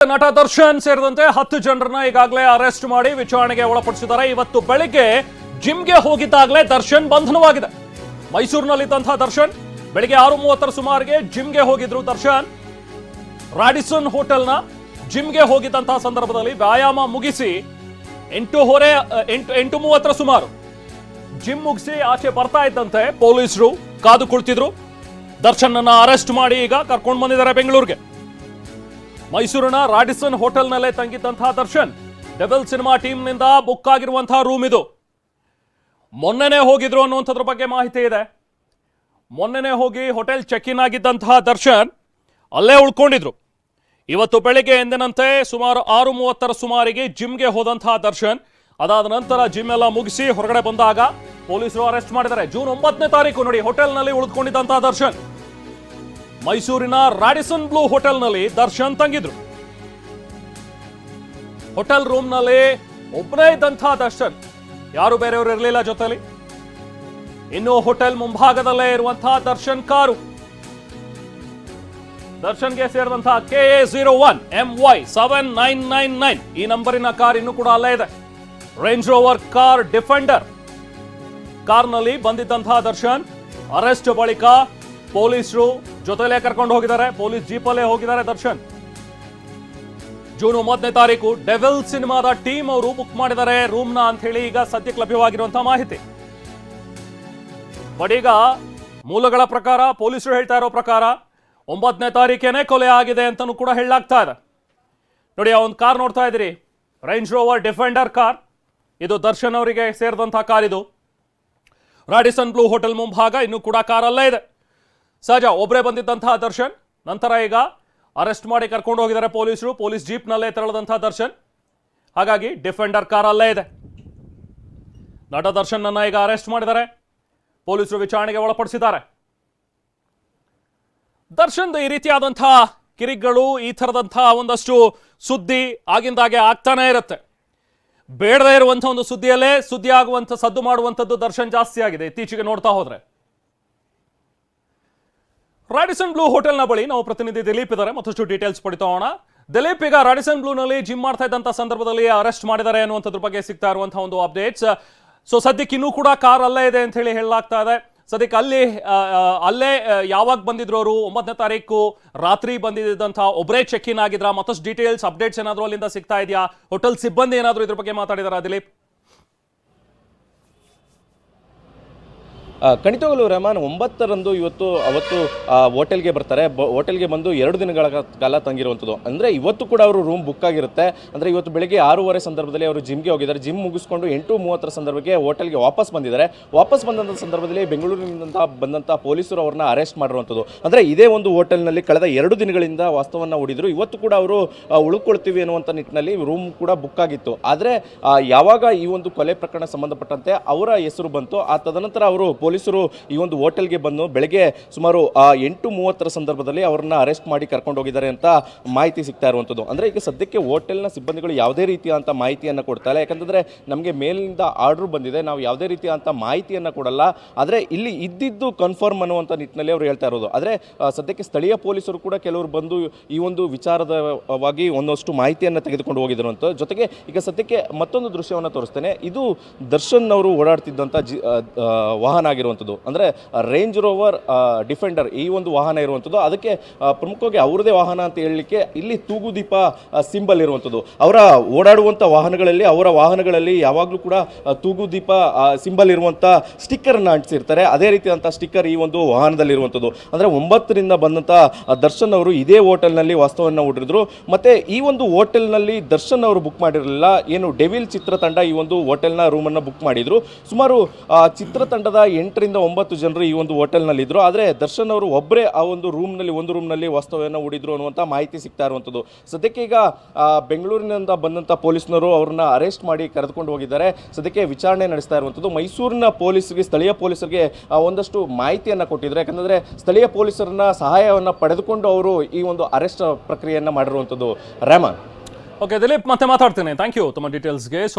ನಟ ದರ್ಶನ್ ಸೇರಿದಂತೆ 10 ಜನರನ್ನ ಈಗಾಗಲೇ ಅರೆಸ್ಟ್ ಮಾಡಿ ವಿಚಾರಣೆಗೆ ಒಳಪಡಿಸಿದ್ದಾರೆ. ಇವತ್ತು ಬೆಳಿಗ್ಗೆ ಜಿಮ್ಗೆ ಹೋಗಿದ್ದಾಗಲೇ ದರ್ಶನ್ ಬಂಧನವಾಗಿದೆ. ಮೈಸೂರಿನಲ್ಲಿದ್ದಂತಹ ದರ್ಶನ್ ಬೆಳಿಗ್ಗೆ 6:30 ಸುಮಾರಿಗೆ ಜಿಮ್ಗೆ ಹೋಗಿದ್ರು. ದರ್ಶನ್ ರಾಡಿಸನ್ ಹೋಟೆಲ್ನ ಜಿಮ್ಗೆ ಹೋಗಿದ್ದಂತಹ ಸಂದರ್ಭದಲ್ಲಿ ವ್ಯಾಯಾಮ ಮುಗಿಸಿ 8:30 ಸುಮಾರು ಜಿಮ್ ಮುಗಿಸಿ ಆಚೆ ಬರ್ತಾ ಇದ್ದಂತೆ ಪೊಲೀಸರು ಕಾದು ಕುಳಿತಿದ್ರು. ದರ್ಶನ್ ಅನ್ನ ಅರೆಸ್ಟ್ ಮಾಡಿ ಈಗ ಕರ್ಕೊಂಡು ಬಂದಿದ್ದಾರೆ ಬೆಂಗಳೂರಿಗೆ. ಮೈಸೂರಿನ ರಾಡಿಸನ್ ಹೋಟೆಲ್ನಲ್ಲೇ ತಂಗಿದ್ದಂತಹ ದರ್ಶನ್ ಡೆವಿಲ್ ಸಿನಿಮಾ ಟೀಮ್ನಿಂದ ಬುಕ್ ಆಗಿರುವಂತಹ ರೂಮ್ ಇದು. ಮೊನ್ನೆನೇ ಹೋಗಿದ್ರು ಅನ್ನುವಂಥದ್ರ ಬಗ್ಗೆ ಮಾಹಿತಿ ಇದೆ. ಮೊನ್ನೆನೇ ಹೋಗಿ ಹೋಟೆಲ್ ಚೆಕ್ ಇನ್ ಆಗಿದ್ದಂತಹ ದರ್ಶನ್ ಅಲ್ಲೇ ಉಳ್ಕೊಂಡಿದ್ರು. ಇವತ್ತು ಬೆಳಿಗ್ಗೆ ಎಂದಿನಂತೆ ಸುಮಾರು 6:30 ಸುಮಾರಿಗೆ ಜಿಮ್ಗೆ ಹೋದಂತಹ ದರ್ಶನ್ ಅದಾದ ನಂತರ ಜಿಮ್ ಎಲ್ಲ ಮುಗಿಸಿ ಹೊರಗಡೆ ಬಂದಾಗ ಪೊಲೀಸರು ಅರೆಸ್ಟ್ ಮಾಡಿದ್ದಾರೆ. ಜೂನ್ 9ನೇ ತಾರೀಕು ನೋಡಿ ಹೋಟೆಲ್ನಲ್ಲಿ ಉಳಿದುಕೊಂಡಿದ್ದಂತಹ ದರ್ಶನ್ ಮೈಸೂರಿನ ರಾಡಿಸನ್ ಬ್ಲೂ ಹೋಟೆಲ್ನಲ್ಲಿ ದರ್ಶನ್ ತಂಗಿದ್ರು. ಹೋಟೆಲ್ ರೂಮ್ನಲ್ಲಿ ಒಬ್ಬನೇ ಇದ್ದಂತಹ ದರ್ಶನ್, ಯಾರು ಬೇರೆಯವರು ಇರಲಿಲ್ಲ ಜೊತೆಲಿ. ಇನ್ನು ಹೋಟೆಲ್ ಮುಂಭಾಗದಲ್ಲೇ ಇರುವಂತಹ ದರ್ಶನ್ ಕಾರು, ದರ್ಶನ್ಗೆ ಸೇರಿದಂತಹ KA01 MY 7999 ಈ ನಂಬರಿನ ಕಾರ್ ಇನ್ನೂ ಕೂಡ ಅಲ್ಲೇ ಇದೆ. ರೇಂಜ್ ರೋವರ್ ಕಾರ್ ಡಿಫೆಂಡರ್ ಕಾರ್ನಲ್ಲಿ ಬಂದಿದ್ದಂತಹ ದರ್ಶನ್ ಅರೆಸ್ಟ್ ಬಳಿಕ ಪೊಲೀಸರು ಜೊತೆಲೇ ಕರ್ಕೊಂಡು ಹೋಗಿದ್ದಾರೆ. ಪೊಲೀಸ್ ಜೀಪಲ್ಲೇ ಹೋಗಿದ್ದಾರೆ ದರ್ಶನ್. ಜೂನ್ 9ನೇ ತಾರೀಕು ಡೆವಿಲ್ ಸಿನಿಮಾದ ಟೀಮ್ ಅವರು ಬುಕ್ ಮಾಡಿದ್ದಾರೆ ರೂಮ್ನ ಅಂತ ಹೇಳಿ ಈಗ ಸದ್ಯಕ್ಕೆ ಲಭ್ಯವಾಗಿರುವಂತಹ ಮಾಹಿತಿ. ಬಟ್ ಈಗ ಮೂಲಗಳ ಪ್ರಕಾರ ಪೊಲೀಸರು ಹೇಳ್ತಾ ಇರೋ ಪ್ರಕಾರ 9ನೇ ತಾರೀಕೇನೆ ಕೊಲೆ ಆಗಿದೆ ಅಂತಲೂ ಕೂಡ ಹೇಳಲಾಗ್ತಾ ಇದೆ. ನೋಡಿ, ಆ ಒಂದು ಕಾರ್ ನೋಡ್ತಾ ಇದ್ದೀರಿ, ರೇಂಜ್ ರೋವರ್ ಡಿಫೆಂಡರ್ ಕಾರ್. ಇದು ದರ್ಶನ್ ಅವರಿಗೆ ಸೇರಿದಂತಹ ಕಾರ್. ಇದು ರಾಡಿಸನ್ ಬ್ಲೂ ಹೋಟೆಲ್ ಮುಂಭಾಗ ಇನ್ನೂ ಕೂಡ ಕಾರ್ ಅಲ್ಲೇ ಇದೆ. ಸಹಜ ಒಬ್ಬರೇ ಬಂದಿದ್ದಂತಹ ದರ್ಶನ್ ನಂತರ ಈಗ ಅರೆಸ್ಟ್ ಮಾಡಿ ಕರ್ಕೊಂಡು ಹೋಗಿದ್ದಾರೆ ಪೊಲೀಸರು. ಪೊಲೀಸ್ ಜೀಪ್ನಲ್ಲೇ ತೆರಳಿದಂತಹ ದರ್ಶನ್, ಹಾಗಾಗಿ ಡಿಫೆಂಡರ್ ಕಾರ್ ಅಲ್ಲೇ ಇದೆ. ನಟ ದರ್ಶನ್ ಅನ್ನ ಈಗ ಅರೆಸ್ಟ್ ಮಾಡಿದ್ದಾರೆ, ಪೊಲೀಸರು ವಿಚಾರಣೆಗೆ ಒಳಪಡಿಸಿದ್ದಾರೆ. ದರ್ಶನ್ ಈ ರೀತಿಯಾದಂತಹ ಕಿರಿಗಳು, ಈ ಥರದಂತಹ ಒಂದಷ್ಟು ಸುದ್ದಿ ಆಗಿಂದಾಗೆ ಆಗ್ತಾನೆ ಇರುತ್ತೆ. ಬೇಡದೇ ಇರುವಂಥ ಒಂದು ಸುದ್ದಿಯಲ್ಲೇ ಸುದ್ದಿ ಆಗುವಂಥ, ಸದ್ದು ಮಾಡುವಂಥದ್ದು ದರ್ಶನ್ ಜಾಸ್ತಿ ಆಗಿದೆ ಇತ್ತೀಚೆಗೆ ನೋಡ್ತಾ ಹೋದ್ರೆ. ರಾಡಿಸನ್ ಬ್ಲೂ ಹೋಟೆಲ್ನ ಬಳಿ ನಾವು ಪ್ರತಿನಿಧಿ ದಿಲೀಪ್ ಇದ್ದಾರೆ, ಮತ್ತಷ್ಟು ಡೀಟೇಲ್ಸ್ ಪಡಿತಾ ಹೋಗೋಣ. ದಿಲೀಪ್, ಈಗ ರಾಡಿಸನ್ ಬ್ಲೂನಲ್ಲಿ ಜಿಮ್ ಮಾಡ್ತಾ ಇದ್ದಂಥ ಸಂದರ್ಭದಲ್ಲಿ ಅರೆಸ್ಟ್ ಮಾಡಿದ್ದಾರೆ ಅನ್ನುವಂಥದ್ರ ಬಗ್ಗೆ ಸಿಗ್ತಾ ಇರುವಂತಹ ಒಂದು ಅಪ್ಡೇಟ್ಸ್. ಸೊ ಸದ್ಯಕ್ಕೆ ಇನ್ನೂ ಕೂಡ ಕಾರ್ ಅಲ್ಲೇ ಇದೆ ಅಂತ ಹೇಳಿ ಹೇಳಲಾಗ್ತಾ ಇದೆ. ಸದ್ಯಕ್ಕೆ ಅಲ್ಲೇ ಯಾವಾಗ ಬಂದಿದ್ರು ಅವರು? 9ನೇ ತಾರೀಕು ರಾತ್ರಿ ಬಂದಿದ್ದಂತಹ ಒಬ್ಬರೇ ಚೆಕ್ ಇನ್ ಆಗಿದ್ರ? ಮತ್ತಷ್ಟು ಡೀಟೇಲ್ಸ್ ಅಪ್ಡೇಟ್ಸ್ ಏನಾದರೂ ಅಲ್ಲಿಂದ ಸಿಗ್ತಾ ಇದೆಯಾ? ಹೋಟೆಲ್ ಸಿಬ್ಬಂದಿ ಏನಾದರೂ ಇದ್ರ ಬಗ್ಗೆ ಮಾತಾಡಿದಾರಾ ದಿಲೀಪ್? ಖಂಡಿತವಾಗಲೂ ರೆಹಮಾನ್, 9ರಂದು ಅವತ್ತು ಹೋಟೆಲ್ಗೆ ಬರ್ತಾರೆ. ಹೋಟೆಲ್ಗೆ ಬಂದು 2 ದಿನಗಳ ಕಾಲ ತಂಗಿರುವಂಥದ್ದು. ಅಂದರೆ ಇವತ್ತು ಕೂಡ ಅವರು ರೂಮ್ ಬುಕ್ ಆಗಿರುತ್ತೆ. ಅಂದರೆ ಇವತ್ತು ಬೆಳಗ್ಗೆ 6:30 ಸಂದರ್ಭದಲ್ಲಿ ಅವರು ಜಿಮ್ಗೆ ಹೋಗಿದ್ದಾರೆ. ಜಿಮ್ ಮುಗಿಸ್ಕೊಂಡು 8:30 ಸಂದರ್ಭಕ್ಕೆ ಹೋಟೆಲ್ಗೆ ವಾಪಸ್ ಬಂದಿದ್ದಾರೆ. ವಾಪಸ್ ಬಂದಂಥ ಸಂದರ್ಭದಲ್ಲಿ ಬೆಂಗಳೂರಿನಿಂದ ಬಂದಂಥ ಪೊಲೀಸರು ಅವ್ರನ್ನ ಅರೆಸ್ಟ್ ಮಾಡಿರುವಂಥದ್ದು. ಅಂದರೆ ಇದೇ ಒಂದು ಹೋಟೆಲ್ನಲ್ಲಿ ಕಳೆದ 2 ದಿನಗಳಿಂದ ವಾಸ್ತವವನ್ನು ಹೂಡಿದ್ರು. ಇವತ್ತು ಕೂಡ ಅವರು ಉಳ್ಕೊಳ್ತೀವಿ ಅನ್ನುವಂಥ ನಿಟ್ಟಿನಲ್ಲಿ ರೂಮ್ ಕೂಡ ಬುಕ್ ಆಗಿತ್ತು. ಆದರೆ ಯಾವಾಗ ಈ ಒಂದು ಕೊಲೆ ಪ್ರಕರಣ ಸಂಬಂಧಪಟ್ಟಂತೆ ಅವರ ಹೆಸರು ಬಂತು, ಆ ತದನಂತರ ಅವರು ಪೊಲೀಸರು ಈ ಒಂದು ಹೋಟೆಲ್ಗೆ ಬಂದು ಬೆಳಗ್ಗೆ ಸುಮಾರು 8:30 ಸಂದರ್ಭದಲ್ಲಿ ಅವರನ್ನ ಅರೆಸ್ಟ್ ಮಾಡಿ ಕರ್ಕೊಂಡು ಹೋಗಿದ್ದಾರೆ ಅಂತ ಮಾಹಿತಿ ಸಿಗ್ತಾ ಇರುವಂಥದ್ದು. ಅಂದರೆ ಈಗ ಸದ್ಯಕ್ಕೆ ಹೋಟೆಲ್ನ ಸಿಬ್ಬಂದಿಗಳು ಯಾವುದೇ ರೀತಿಯಾದಂಥ ಮಾಹಿತಿಯನ್ನು ಕೊಡ್ತಾ ಇಲ್ಲ. ಯಾಕಂತಂದರೆ ನಮಗೆ ಮೇಲಿಂದ ಆರ್ಡ್ರ್ ಬಂದಿದೆ, ನಾವು ಯಾವುದೇ ರೀತಿಯಾದಂಥ ಮಾಹಿತಿಯನ್ನು ಕೊಡಲ್ಲ, ಆದರೆ ಇಲ್ಲಿ ಇದ್ದಿದ್ದು ಕನ್ಫರ್ಮ್ ಅನ್ನುವಂಥ ನಿಟ್ಟಿನಲ್ಲಿ ಅವರು ಹೇಳ್ತಾ ಇರೋದು. ಆದರೆ ಸದ್ಯಕ್ಕೆ ಸ್ಥಳೀಯ ಪೊಲೀಸರು ಕೂಡ ಕೆಲವರು ಬಂದು ಈ ಒಂದು ವಿಚಾರದವಾಗಿ ಒಂದಷ್ಟು ಮಾಹಿತಿಯನ್ನು ತೆಗೆದುಕೊಂಡು ಹೋಗಿದ್ರು. ಜೊತೆಗೆ ಈಗ ಸದ್ಯಕ್ಕೆ ಮತ್ತೊಂದು ದೃಶ್ಯವನ್ನು ತೋರಿಸ್ತೇನೆ. ಇದು ದರ್ಶನ್ ಅವರು ಓಡಾಡ್ತಿದ್ದಂಥ ವಾಹನ ಆಗಿರುವಂಥದ್ದು. ಅಂದರೆ ರೇಂಜ್ ರೋವರ್ ಡಿಫೆಂಡರ್ ಈ ಒಂದು ವಾಹನ ಇರುವಂಥದ್ದು. ಅದಕ್ಕೆ ಪ್ರಮುಖವಾಗಿ ಅವರದೇ ವಾಹನ ಅಂತ ಹೇಳಲಿಕ್ಕೆ ಇಲ್ಲಿ ತೂಗುದೀಪ ಸಿಂಬಲ್ ಇರುವಂಥದ್ದು. ಅವರ ಓಡಾಡುವಂಥ ವಾಹನಗಳಲ್ಲಿ ಯಾವಾಗಲೂ ಕೂಡ ತೂಗುದೀಪ ಸಿಂಬಲ್ ಇರುವಂಥ ಸ್ಟಿಕ್ಕರನ್ನು ಅಂಟಿಸಿರ್ತಾರೆ. ಅದೇ ರೀತಿಯಾದಂಥ ಸ್ಟಿಕ್ಕರ್ ಈ ಒಂದು ವಾಹನದಲ್ಲಿ ಇರುವಂಥದ್ದು. ಅಂದರೆ 9ರಿಂದ ಬಂದಂಥ ದರ್ಶನ್ ಅವರು ಇದೇ ಹೋಟೆಲ್ನಲ್ಲಿ ವಾಸ್ತವವನ್ನು ಹೂಡಿದ್ರು. ಮತ್ತು ಈ ಒಂದು ಹೋಟೆಲ್ನಲ್ಲಿ ದರ್ಶನ್ ಅವರು ಬುಕ್ ಮಾಡಿರಲಿಲ್ಲ, ಏನು ಡೆವಿಲ್ ಚಿತ್ರತಂಡ ಈ ಒಂದು ಹೋಟೆಲ್ನ ರೂಮನ್ನು ಬುಕ್ ಮಾಡಿದ್ರು. ಸುಮಾರು ಚಿತ್ರತಂಡದ 8ರಿಂದ 9 ಜನರು ಈ ಒಂದು ಹೋಟೆಲ್ನಲ್ಲಿ ಇದ್ರು. ಆದರೆ ದರ್ಶನ್ ಅವರು ಒಬ್ಬರೇ ಆ ಒಂದು ರೂಮ್ನಲ್ಲಿ ವಾಸ್ತವ್ಯವನ್ನು ಹೂಡಿದ್ರು ಅನ್ನುವಂಥ ಮಾಹಿತಿ ಸಿಗ್ತಾ ಇರುವಂಥದ್ದು. ಸದ್ಯಕ್ಕೆ ಈಗ ಬೆಂಗಳೂರಿನಿಂದ ಬಂದಂಥ ಪೊಲೀಸ್ನವರು ಅವ್ರನ್ನ ಅರೆಸ್ಟ್ ಮಾಡಿ ಕರೆದುಕೊಂಡು ಹೋಗಿದ್ದಾರೆ. ಸದ್ಯಕ್ಕೆ ವಿಚಾರಣೆ ನಡೆಸ್ತಾ ಇರುವಂಥದ್ದು. ಮೈಸೂರಿನ ಪೊಲೀಸರಿಗೆ, ಸ್ಥಳೀಯ ಪೊಲೀಸರಿಗೆ ಒಂದಷ್ಟು ಮಾಹಿತಿಯನ್ನು ಕೊಟ್ಟಿದ್ದಾರೆ. ಯಾಕಂದರೆ ಸ್ಥಳೀಯ ಪೊಲೀಸರನ್ನ ಸಹಾಯವನ್ನು ಪಡೆದುಕೊಂಡು ಅವರು ಈ ಒಂದು ಅರೆಸ್ಟ್ ಪ್ರಕ್ರಿಯೆಯನ್ನು ಮಾಡಿರುವಂಥದ್ದು. ರೆಹಮಾನ್. ಓಕೆ ದಿಲೀಪ್, ಮತ್ತೆ ಮಾತಾಡ್ತೇನೆ. ಥ್ಯಾಂಕ್ ಯು ತಮ್ಮ ಡೀಟೇಲ್ಸ್ಗೆ.